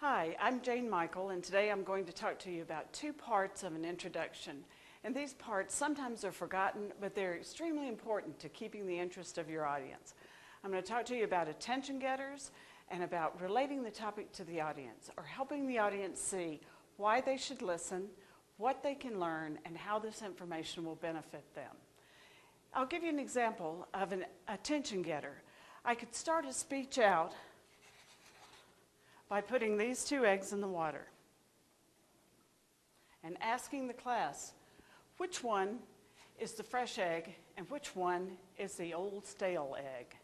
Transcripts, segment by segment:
Hi, I'm Jane Michael, and today I'm going to talk to you about two parts of an introduction. And these parts sometimes are forgotten, but they're extremely important to keeping the interest of your audience. I'm going to talk to you about attention getters and about relating the topic to the audience, or helping the audience see why they should listen, what they can learn, and how this information will benefit them. I'll give you an example of an attention getter. I could start a speech out by putting these two eggs in the water and asking the class which one is the fresh egg and which one is the old stale egg.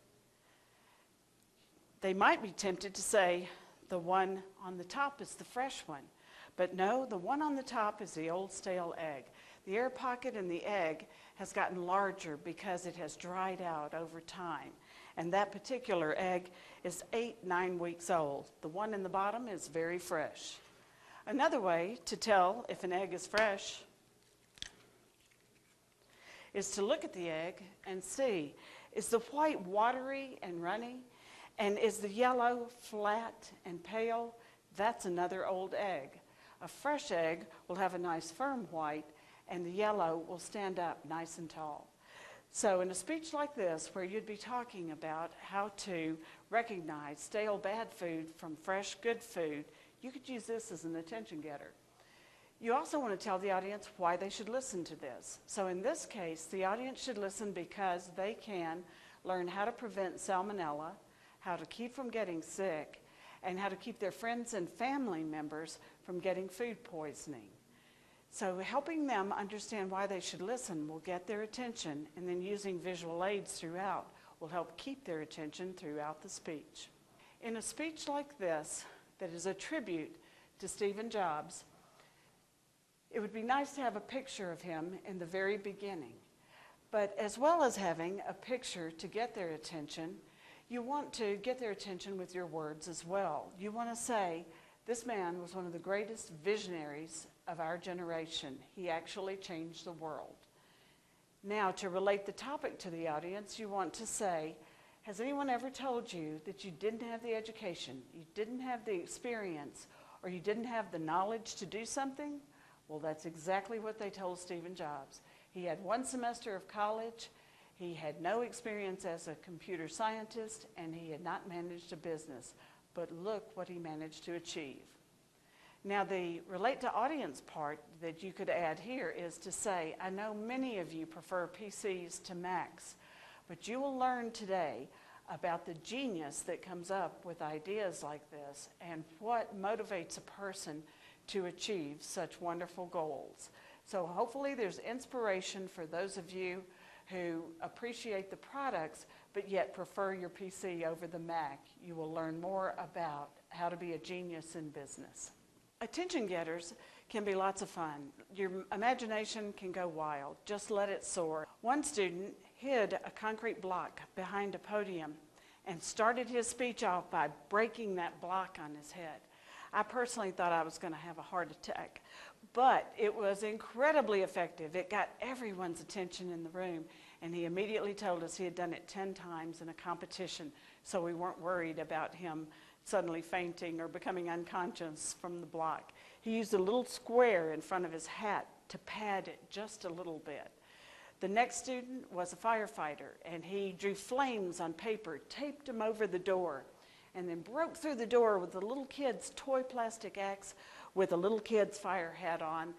They might be tempted to say the one on the top is the fresh one, but no, the one on the top is the old stale egg. The air pocket in the egg has gotten larger because it has dried out over time. And that particular egg is 8-9 weeks old. The one in the bottom is very fresh. Another way to tell if an egg is fresh is to look at the egg and see, is the white watery and runny? And is the yellow flat and pale? That's another old egg. A fresh egg will have a nice firm white, and the yellow will stand up nice and tall. So in a speech like this, where you'd be talking about how to recognize stale bad food from fresh good food, you could use this as an attention getter. You also want to tell the audience why they should listen to this. So in this case, the audience should listen because they can learn how to prevent salmonella, how to keep from getting sick, and how to keep their friends and family members from getting food poisoning. So helping them understand why they should listen will get their attention, and then using visual aids throughout will help keep their attention throughout the speech. In a speech like this, that is a tribute to Stephen Jobs, it would be nice to have a picture of him in the very beginning. But as well as having a picture to get their attention, you want to get their attention with your words as well. You want to say, this man was one of the greatest visionaries of our generation. He actually changed the world. Now, to relate the topic to the audience, you want to say, has anyone ever told you that you didn't have the education, you didn't have the experience, or you didn't have the knowledge to do something? Well, that's exactly what they told Stephen Jobs. He had one semester of college, he had no experience as a computer scientist, and he had not managed a business. But look what he managed to achieve. Now, the relate to audience part that you could add here is to say, I know many of you prefer PCs to Macs, but you will learn today about the genius that comes up with ideas like this and what motivates a person to achieve such wonderful goals. So hopefully there's inspiration for those of you who appreciate the products but yet prefer your PC over the Mac. You will learn more about how to be a genius in business. Attention getters can be lots of fun. Your imagination can go wild. Just let it soar. One student hid a concrete block behind a podium and started his speech off by breaking that block on his head. I personally thought I was going to have a heart attack, but it was incredibly effective. It got everyone's attention in the room, and he immediately told us he had done it 10 times in a competition, so we weren't worried about him suddenly fainting or becoming unconscious from the block. He used a little square in front of his hat to pad it just a little bit. The next student was a firefighter, and he drew flames on paper, taped them over the door, and then broke through the door with a little kid's toy plastic axe with a little kid's fire hat on,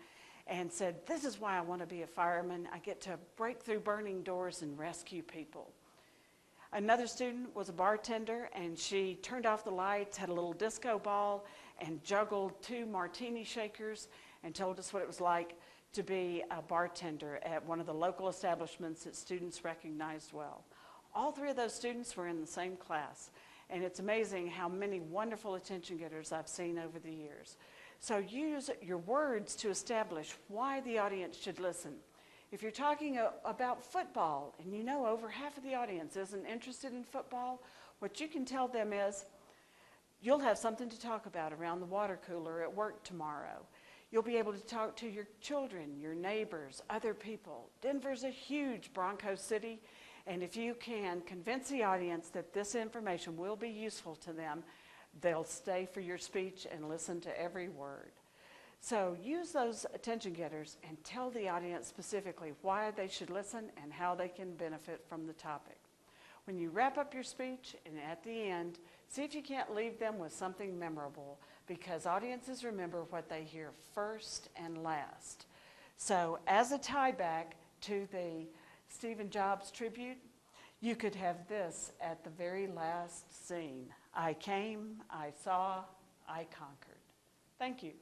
and said, this is why I want to be a fireman. I get to break through burning doors and rescue people. Another student was a bartender, and she turned off the lights, had a little disco ball, and juggled 2 martini shakers, and told us what it was like to be a bartender at one of the local establishments that students recognized well. All 3 of those students were in the same class, and it's amazing how many wonderful attention getters I've seen over the years. So use your words to establish why the audience should listen. If you're talking about football and you know over half of the audience isn't interested in football, what you can tell them is you'll have something to talk about around the water cooler at work tomorrow. You'll be able to talk to your children, your neighbors, other people. Denver's a huge Bronco city, and if you can convince the audience that this information will be useful to them, They'll stay for your speech and listen to every word. So use those attention getters and tell the audience specifically why they should listen and how they can benefit from the topic. When you wrap up your speech and at the end, see if you can't leave them with something memorable, because audiences remember what they hear first and last. So as a tie back to the Stephen Jobs tribute, you could have this at the very last scene. I came, I saw, I conquered. Thank you.